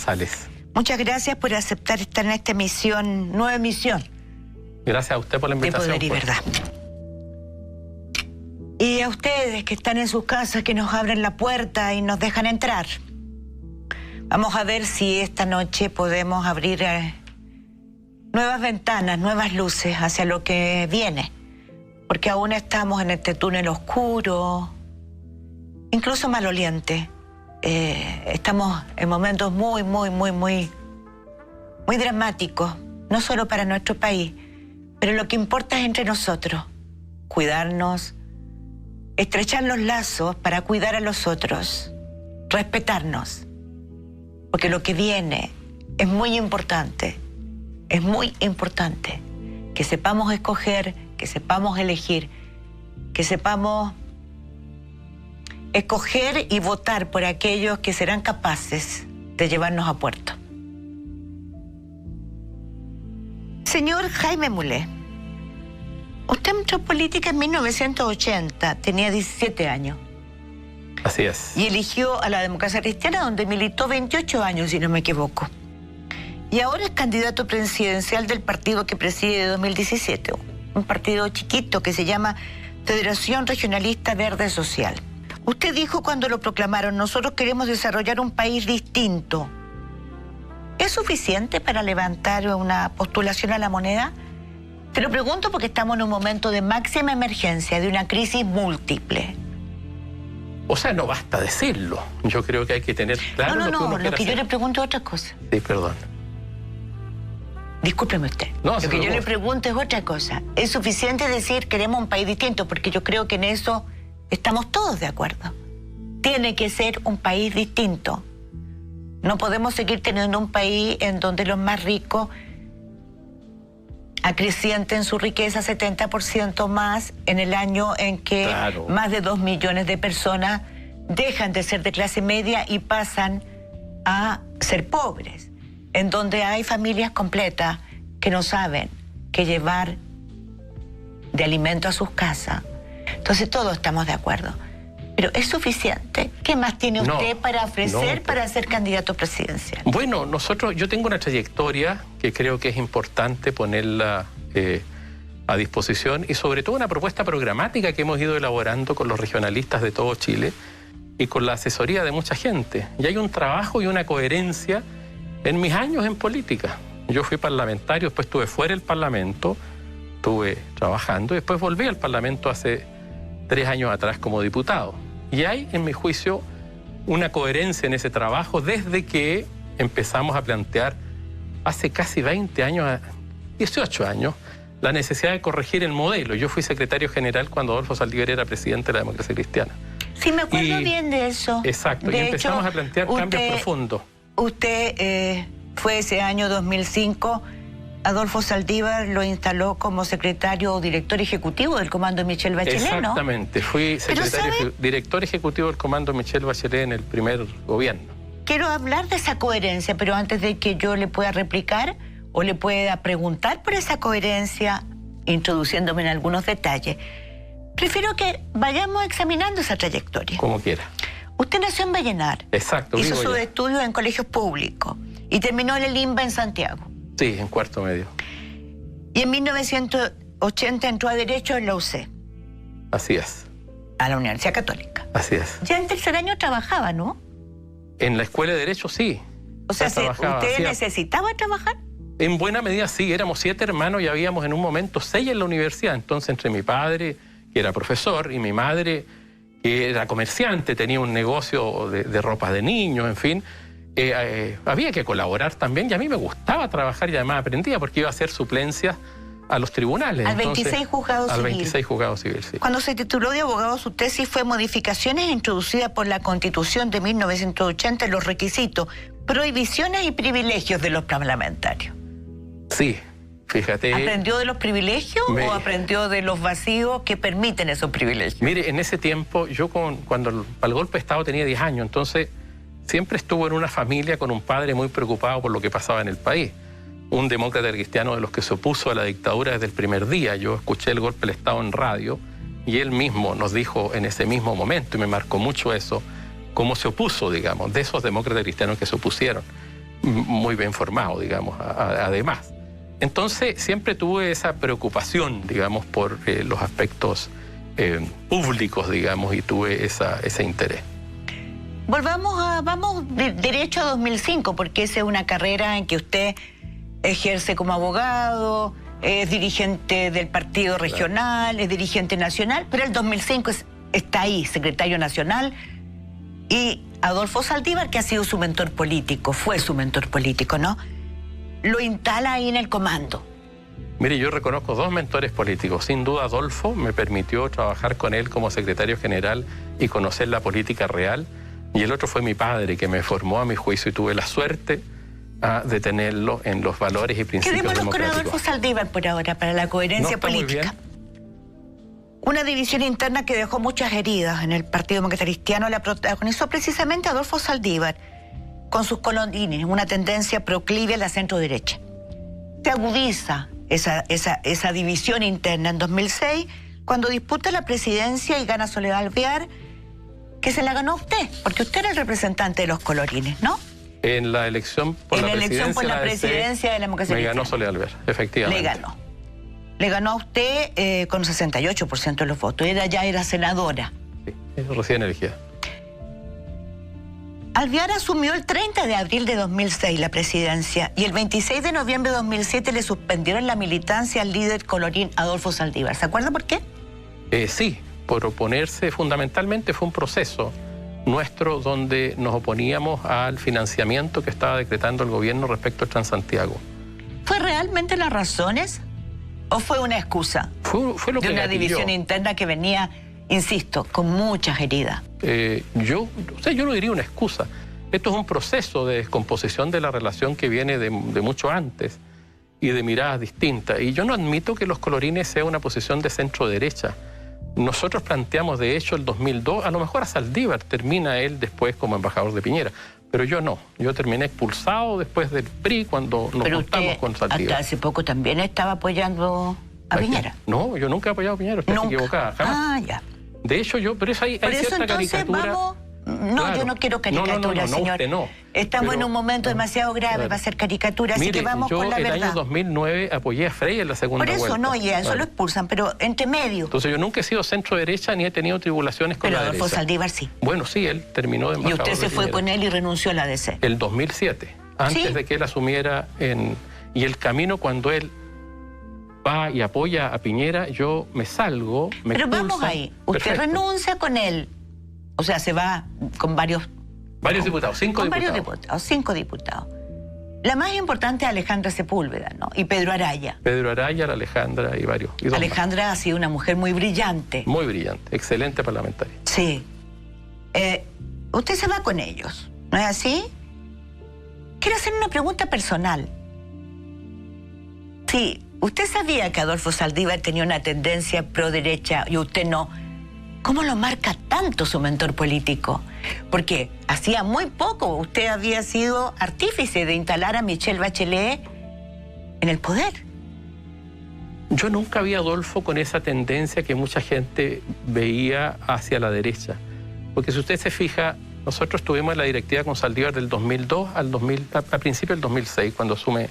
González. Muchas gracias por aceptar estar en esta emisión, nueva emisión. Gracias a usted por la invitación. De Poder y Verdad. Y a ustedes que están en sus casas, que nos abren la puerta y nos dejan entrar. Vamos a ver si esta noche podemos abrir nuevas ventanas, nuevas luces hacia lo que viene. Porque aún estamos en este túnel oscuro, incluso maloliente. Estamos en momentos muy dramáticos, no solo para nuestro país, pero lo que importa es entre nosotros, cuidarnos, estrechar los lazos para cuidar a los otros, respetarnos, porque lo que viene es muy importante que sepamos escoger, que sepamos elegir, que sepamos escoger y votar por aquellos que serán capaces de llevarnos a puerto. Señor Jaime Mulé, usted entró en política en 1980, tenía 17 años. Así es. Y eligió a la Democracia Cristiana, donde militó 28 años, si no me equivoco. Y ahora es candidato presidencial del partido que preside de 2017, un partido chiquito que se llama Federación Regionalista Verde Social. Usted dijo cuando lo proclamaron, nosotros queremos desarrollar un país distinto. ¿Es suficiente para levantar una postulación a la moneda? Te lo pregunto porque estamos en un momento de máxima emergencia, de una crisis múltiple. O sea, no basta decirlo. Yo creo que hay que tener claro lo que yo le pregunto es otra cosa. Sí, perdón. Discúlpeme usted. No, lo que yo le pregunto es otra cosa. ¿Es suficiente decir queremos un país distinto? Porque yo creo que en eso estamos todos de acuerdo. Tiene que ser un país distinto. No podemos seguir teniendo un país en donde los más ricos acrecienten su riqueza 70% más en el año en que más de 2 millones de personas dejan de ser de clase media y pasan a ser pobres, en donde hay familias completas que no saben qué llevar de alimento a sus casas. Entonces todos estamos de acuerdo. Pero ¿es suficiente? ¿Qué más tiene usted para ofrecer para ser candidato presidencial? Bueno, yo tengo una trayectoria que creo que es importante ponerla a disposición y sobre todo una propuesta programática que hemos ido elaborando con los regionalistas de todo Chile y con la asesoría de mucha gente. Y hay un trabajo y una coherencia en mis años en política. Yo fui parlamentario, después estuve fuera del Parlamento, estuve trabajando y después volví al Parlamento hace 3 años atrás como diputado. Y hay, en mi juicio, una coherencia en ese trabajo desde que empezamos a plantear hace casi 20 años, 18 años, la necesidad de corregir el modelo. Yo fui secretario general cuando Adolfo Saldívar era presidente de la Democracia Cristiana. Sí, me acuerdo bien de eso. Exacto, y empezamos a plantear cambios profundos. Usted fue ese año 2005... Adolfo Saldívar lo instaló como secretario o director ejecutivo del Comando Michelle Bachelet, ¿no? Exactamente, fui director ejecutivo del Comando Michelle Bachelet en el primer gobierno. Quiero hablar de esa coherencia, pero antes de que yo le pueda replicar o le pueda preguntar por esa coherencia, introduciéndome en algunos detalles, prefiero que vayamos examinando esa trayectoria. Como quiera. Usted nació en Vallenar. Exacto. Hizo sus estudios en colegios públicos y terminó el IMBA en Santiago. Sí, en cuarto medio. Y en 1980 entró a Derecho en la UC. Así es. A la Universidad Católica. Así es. Ya en tercer año trabajaba, ¿no? En la Escuela de Derecho, sí. O sea, ¿usted necesitaba trabajar? En buena medida, sí. Éramos 7 hermanos y habíamos en un momento 6 en la universidad. Entonces, entre mi padre, que era profesor, y mi madre, que era comerciante, tenía un negocio de ropas de niños, en fin... había que colaborar también y a mí me gustaba trabajar y además aprendía porque iba a hacer suplencias a los tribunales. Al 26 juzgado civil. Al 26 juzgado civil, sí. Cuando se tituló de abogado, su tesis fue modificaciones introducidas por la Constitución de 1980 en los requisitos, prohibiciones y privilegios de los parlamentarios. Sí, fíjate. ¿Aprendió de los privilegios o aprendió de los vacíos que permiten esos privilegios? Mire, en ese tiempo, yo cuando al golpe de Estado tenía 10 años, entonces... Siempre estuvo en una familia con un padre muy preocupado por lo que pasaba en el país. Un demócrata cristiano de los que se opuso a la dictadura desde el primer día. Yo escuché el golpe del Estado en radio y él mismo nos dijo en ese mismo momento, y me marcó mucho eso, cómo se opuso, digamos, de esos demócratas cristianos que se opusieron. muy bien formado, digamos, además. Entonces, siempre tuve esa preocupación, digamos, por los aspectos públicos, digamos, y tuve ese interés. Vamos derecho a 2005, porque esa es una carrera en que usted ejerce como abogado, es dirigente del partido regional, es dirigente nacional, pero el 2005 está ahí, secretario nacional, y Adolfo Saldívar, que ha sido su mentor político, fue su mentor político, ¿no? Lo instala ahí en el comando. Mire, yo reconozco dos mentores políticos. Sin duda, Adolfo me permitió trabajar con él como secretario general y conocer la política real. Y el otro fue mi padre, que me formó a mi juicio y tuve la suerte de tenerlo en los valores y principios democráticos. Quedémonos con Adolfo Saldívar por ahora, para la coherencia política. Una división interna que dejó muchas heridas en el Partido Demócrata Cristiano la protagonizó precisamente Adolfo Saldívar, con sus colorines, una tendencia proclive a la centro-derecha. Se agudiza esa división interna en 2006, cuando disputa la presidencia y gana Soledad Alvear, que se la ganó usted, porque usted era el representante de los colorines, ¿no? En la elección por la presidencia de la democracia me ganó Soledad Alvear, efectivamente. Le ganó a usted con 68% de los votos. Ella ya era senadora. Sí, recién elegida. Alvear asumió el 30 de abril de 2006 la presidencia y el 26 de noviembre de 2007 le suspendieron la militancia al líder colorín Adolfo Saldívar. ¿Se acuerda por qué? Sí, por oponerse, fundamentalmente fue un proceso nuestro donde nos oponíamos al financiamiento que estaba decretando el gobierno respecto al Transantiago. ¿Fue realmente las razones o fue una excusa? Fue lo que de una división interna que venía, insisto, con muchas heridas. Yo no diría una excusa. Esto es un proceso de descomposición de la relación que viene de mucho antes y de miradas distintas. Y yo no admito que los colorines sea una posición de centro-derecha. Nosotros planteamos, de hecho, el 2002, a lo mejor a Saldívar termina él después como embajador de Piñera, pero yo no. Yo terminé expulsado después del PRI cuando nos juntamos con Saldívar. Hasta hace poco también estaba apoyando a Piñera. No, yo nunca he apoyado a Piñera, usted está equivocada, jamás. Ah, ya. De hecho, pero eso hay cierta caricatura. No, claro. Yo no quiero caricatura, señor. Usted no. Estamos en un momento demasiado grave para hacer caricatura, así que vamos con la verdad. Yo el año 2009 apoyé a Frey en la segunda vuelta. Por eso no, y a eso lo expulsan, pero entre medio. Entonces yo nunca he sido centro-derecha ni he tenido tribulaciones con la derecha. Pero Adolfo Saldívar sí. Bueno, sí, él terminó de embajador. Y usted se fue con él y renunció a la DC. El 2007, antes de que él asumiera y el camino cuando él va y apoya a Piñera, yo me salgo, me Pero expulsan. vamos ahí, usted renuncia con él, o sea, se va con varios diputados, 5 con diputados. Varios diputados, 5 diputados. La más importante es Alejandra Sepúlveda, ¿no? Y Pedro Araya. Pedro Araya, la Alejandra y varios. Y Alejandra ha sido una mujer muy brillante. Muy brillante, excelente parlamentaria. Sí. Usted se va con ellos, ¿no es así? Quiero hacer una pregunta personal. Sí. ¿Usted sabía que Adolfo Saldívar tenía una tendencia pro derecha y usted no? ¿Cómo lo marca tanto su mentor político? Porque hacía muy poco usted había sido artífice de instalar a Michelle Bachelet en el poder. Yo nunca vi a Adolfo con esa tendencia que mucha gente veía hacia la derecha. Porque si usted se fija, nosotros tuvimos en la directiva con Saldívar del 2002 a principios del 2006, cuando asume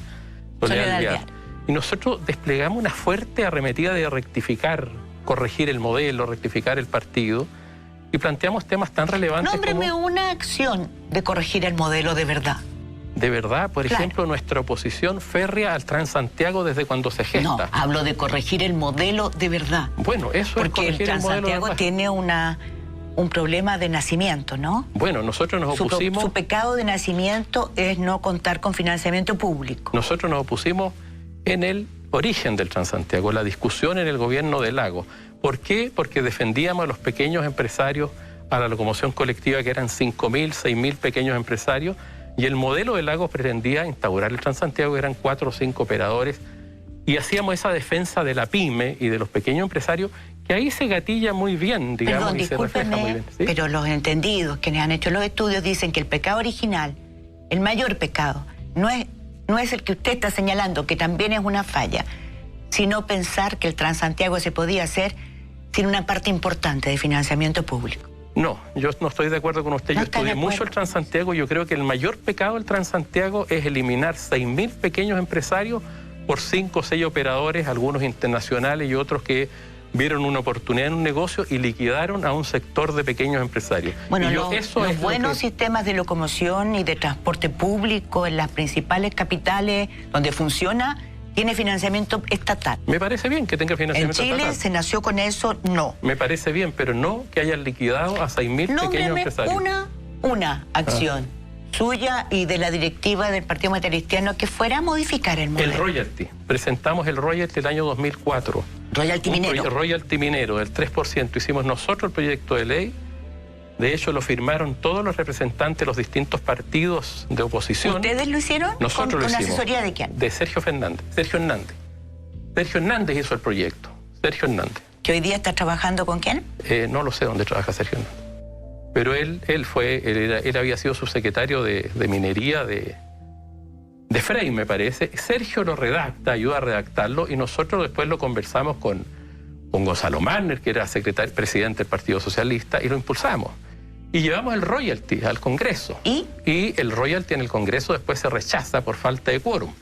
Soledad Alvear. Y nosotros desplegamos una fuerte arremetida de rectificar, corregir el modelo, rectificar el partido, y planteamos temas tan relevantes Nómbreme como... una acción de corregir el modelo de verdad. De verdad, por ejemplo, nuestra oposición férrea al Transantiago desde cuando se gesta. No, hablo de corregir el modelo de verdad. Bueno, eso es corregir el modelo de verdad. Porque el Transantiago tiene un problema de nacimiento, ¿no? Bueno, nosotros nos opusimos... Su pecado de nacimiento es no contar con financiamiento público. Nosotros nos opusimos en el origen del Transantiago, la discusión en el gobierno de Lagos. ¿Por qué? Porque defendíamos a los pequeños empresarios, a la locomoción colectiva, que eran 5.000, 6.000 pequeños empresarios, y el modelo de Lagos pretendía instaurar el Transantiago, eran 4 o 5 operadores, y hacíamos esa defensa de la pyme y de los pequeños empresarios, que ahí se gatilla muy bien, digamos. Perdón, y se refleja muy bien. ¿Sí? Pero los entendidos, quienes han hecho los estudios, dicen que el pecado original, el mayor pecado, no es el que usted está señalando, que también es una falla, sino pensar que el Transantiago se podía hacer sin una parte importante de financiamiento público. No, yo no estoy de acuerdo con usted. No Yo estudié está de acuerdo. mucho el Transantiago. Yo creo que el mayor pecado del Transantiago es eliminar 6.000 pequeños empresarios por 5 o 6 operadores, algunos internacionales y otros que vieron una oportunidad en un negocio y liquidaron a un sector de pequeños empresarios. Bueno, Y los buenos sistemas de locomoción y de transporte público en las principales capitales donde funciona, tiene financiamiento estatal. Me parece bien que tenga En financiamiento Chile estatal. se nació con eso, no. Me parece bien, pero no que hayan liquidado a 6.000 pequeños Nómbreme empresarios. una acción suya y de la directiva del Partido Materialistiano que fuera a modificar el modelo. El royalty. Presentamos el royalty el año 2004. Royalty minero. Royalty minero del 3%. Hicimos nosotros el proyecto de ley. De hecho, lo firmaron todos los representantes de los distintos partidos de oposición. ¿Ustedes lo hicieron? Nosotros lo ¿Con hicimos. asesoría de quién? De Sergio Fernández. Sergio Hernández. Sergio Hernández hizo el proyecto. Sergio Hernández. ¿Que hoy día está trabajando con quién? No lo sé dónde trabaja Sergio Hernández. Pero él había sido subsecretario de minería de Frey, me parece. Sergio lo redacta, ayuda a redactarlo, y nosotros después lo conversamos con Gonzalo Manner, que era presidente del Partido Socialista, y lo impulsamos. Y llevamos el royalty al Congreso. ¿Y? Y el royalty en el Congreso después se rechaza por falta de quórum,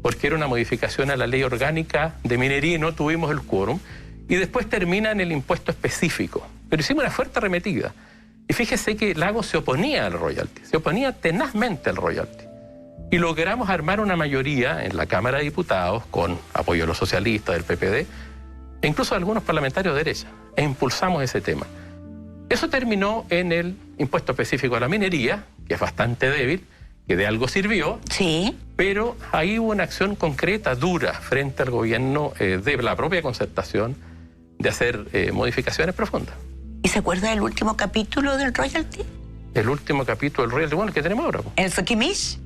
porque era una modificación a la ley orgánica de minería y no tuvimos el quórum. Y después termina en el impuesto específico. Pero hicimos una fuerte arremetida. Y fíjese que Lagos se oponía al royalty, se oponía tenazmente al royalty. Y logramos armar una mayoría en la Cámara de Diputados, con apoyo de los socialistas, del PPD, e incluso de algunos parlamentarios de derecha, e impulsamos ese tema. Eso terminó en el impuesto específico a la minería, que es bastante débil, que de algo sirvió, Sí. pero ahí hubo una acción concreta, dura, frente al gobierno de la propia Concertación, de hacer modificaciones profundas. ¿Y se acuerda del último capítulo del royalty? El último capítulo del royalty, bueno, el que tenemos ahora. Pues. ¿El Soquimich?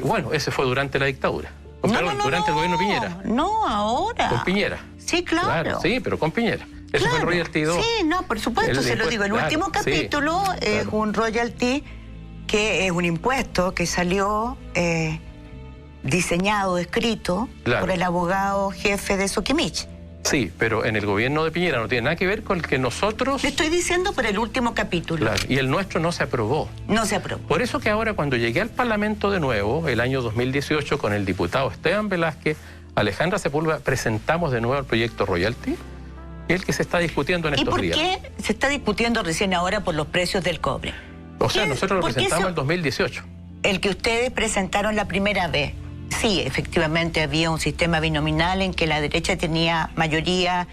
Bueno, ese fue durante la dictadura. Perdón, durante el gobierno de Piñera. No, ahora. Con Piñera. Sí, claro. Sí, pero con Piñera. Ese fue el royalty 2. Sí, no, por supuesto, se lo digo. El último capítulo es un royalty que es un impuesto que salió diseñado, escrito por el abogado jefe de Soquimich. Sí, pero en el gobierno de Piñera no tiene nada que ver con el que nosotros... Le estoy diciendo por el último capítulo. Claro, y el nuestro no se aprobó. No se aprobó. Por eso que ahora cuando llegué al Parlamento de nuevo, el año 2018, con el diputado Esteban Velázquez, Alejandra Sepúlveda, presentamos de nuevo el proyecto royalty, el que se está discutiendo en estos días. ¿Y por qué se está discutiendo recién ahora por los precios del cobre? O sea, nosotros lo presentamos en el 2018. El que ustedes presentaron la primera vez. Sí, efectivamente había un sistema binominal en que la derecha tenía mayoría,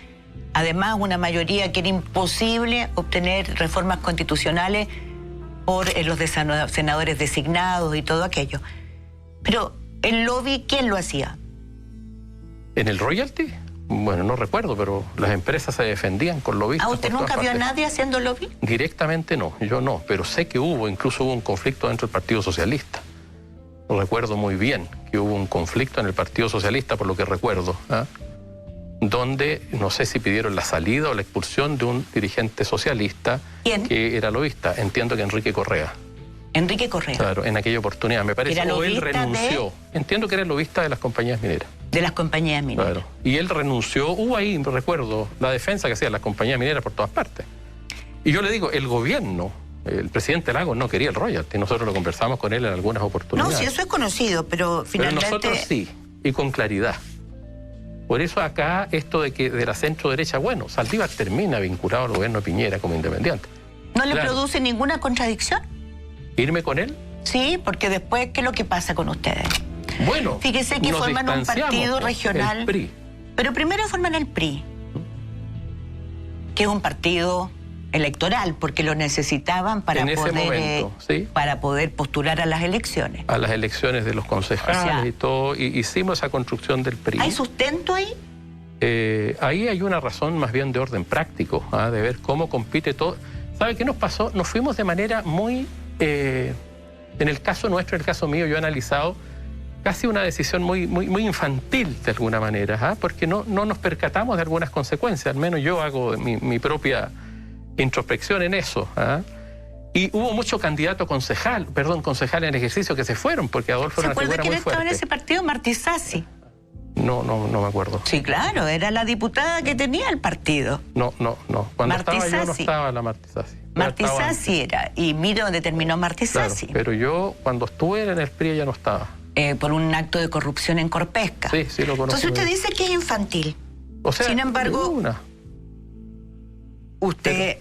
además una mayoría que era imposible obtener reformas constitucionales por los senadores designados y todo aquello. Pero el lobby, ¿quién lo hacía? ¿En el royalty? Bueno, no recuerdo, pero las empresas se defendían con lobistas. ¿A usted nunca vio a nadie haciendo lobby? Directamente no, yo no, pero sé que incluso hubo un conflicto dentro del Partido Socialista. Lo recuerdo muy bien, que hubo un conflicto en el Partido Socialista, por lo que recuerdo, donde no sé si pidieron la salida o la expulsión de un dirigente socialista. ¿Quién? Que era lobista, entiendo que Enrique Correa. Enrique Correa. Claro, en aquella oportunidad, me parece, ¿Era o él lobista renunció. Entiendo que era el lobista de las compañías mineras. De las compañías mineras. Claro, y él renunció, hubo ahí, recuerdo, la defensa que hacían las compañías mineras por todas partes. Y yo le digo, el gobierno, el presidente Lagos no quería el royalty, nosotros lo conversamos con él en algunas oportunidades. No, sí, eso es conocido, pero finalmente... Pero nosotros sí, y con claridad. Por eso acá, esto de que de la centro-derecha, bueno, Saldívar termina vinculado al gobierno de Piñera como independiente. ¿No le produce ninguna contradicción? ¿Irme con él? Sí, porque después, ¿qué es lo que pasa con ustedes? Bueno, fíjese que forman un partido regional. El PRI. Pero primero forman el PRI, que es un partido electoral, porque lo necesitaban para poder postular a las elecciones. A las elecciones de los concejales y todo, y hicimos esa construcción del PRI. ¿Hay sustento ahí? Ahí hay una razón más bien de orden práctico, de ver cómo compite todo. ¿Sabe qué nos pasó? Nos fuimos de manera muy... en el caso nuestro, en el caso mío, yo he analizado casi una decisión muy infantil de alguna manera, porque no nos percatamos de algunas consecuencias, al menos yo hago mi propia introspección en eso. Y hubo mucho candidato concejal en ejercicio que se fueron, porque Adolfo era una figura muy fuerte. ¿Se acuerda quién estaba en ese partido? Martí Sassi. No me acuerdo. Sí, claro, era la diputada que tenía el partido. No. Cuando estaba yo no Sassi. estaba la Martí Sassi. Martí Sassi era, y mire dónde terminó Martí Claro, Sassi. pero yo cuando estuve en el PRI ya no estaba. Por un acto de corrupción en Corpesca. Sí, lo conozco. Entonces usted dice que es infantil. O sea, sin embargo, ninguna. Usted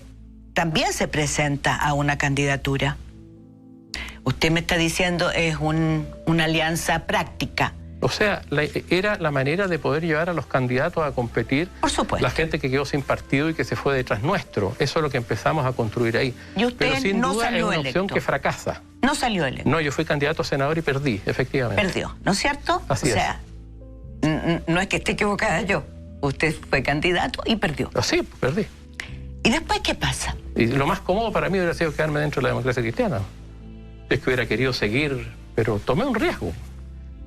también se presenta a una candidatura. Usted me está diciendo es una alianza práctica. O sea, era la manera de poder llevar a los candidatos a competir. Por supuesto. La gente que quedó sin partido y que se fue detrás nuestro. Eso es lo que empezamos a construir ahí. Y usted pero sin no duda es salió una electo. opción que fracasa. No salió electo. No, yo fui candidato a senador y perdí, efectivamente. Perdió, ¿no es cierto? Así o sea, no es que esté equivocada yo. Usted fue candidato y perdió. Sí, perdí. ¿Y después qué pasa? Y lo más cómodo para mí hubiera sido quedarme dentro de la democracia cristiana. Es que hubiera querido seguir, pero tomé un riesgo.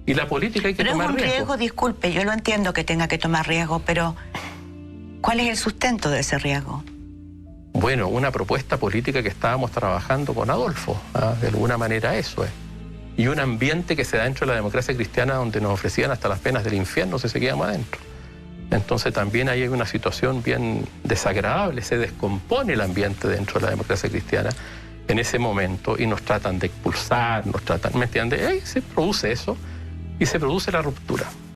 Y la política hay que Pero tomar es un riesgo, disculpe, yo lo entiendo que tenga que tomar riesgo, pero ¿cuál es el sustento de ese riesgo? Bueno, una propuesta política que estábamos trabajando con Adolfo, de alguna manera eso es. Y un ambiente que se da dentro de la democracia cristiana donde nos ofrecían hasta las penas del infierno si seguíamos adentro. Entonces también ahí hay una situación bien desagradable, se descompone el ambiente dentro de la democracia cristiana en ese momento y nos tratan de expulsar, ¿me entiende? Ahí se produce eso y se produce la ruptura.